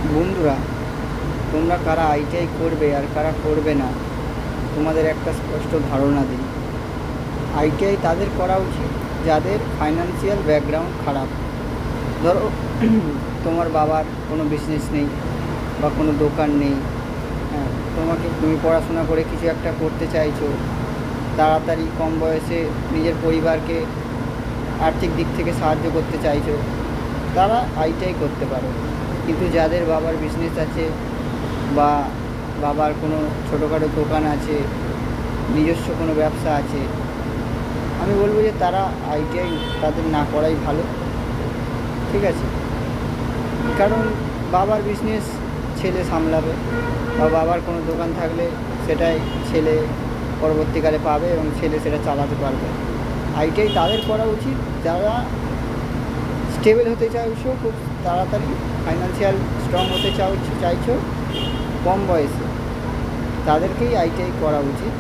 বন্ধুরা, তোমরা কারা আইটিআই করবে আর কারা করবে না, তোমাদের একটা স্পষ্ট ধারণা দিই। আইটিআই তাদের করা উচিত যাদের ফাইন্যান্সিয়াল ব্যাকগ্রাউন্ড খারাপ। ধরো তোমার বাবার কোনো বিজনেস নেই বা কোনো দোকান নেই, হ্যাঁ, তুমি পড়াশোনা করে কিছু একটা করতে চাইছো, তাড়াতাড়ি কম বয়সে নিজের পরিবারকে আর্থিক দিক থেকে সাহায্য করতে চাইছো, তারা আইটিআই করতে পারো। কিন্তু যাদের বাবার বিজনেস আছে বা বাবার কোনো ছোটোখাটো দোকান আছে, নিজস্ব কোনো ব্যবসা আছে, আমি বলবো যে তারা আইটিআই তাদের না করাই ভালো। ঠিক আছে? কারণ বাবার বিজনেস ছেলে সামলাবে, বা বাবার কোনো দোকান থাকলে সেটাই ছেলে পরবর্তীকালে পাবে এবং ছেলে সেটা চালাতে পারবে। আইটিআই তাদের করা উচিত যারা স্টেবল হতে চাইছো, খুব তাড়াতাড়ি ফাইন্যান্সিয়াল স্ট্রং হতে চাইছো কম বয়সে, তাদেরকেই আইটিআই করা উচিত।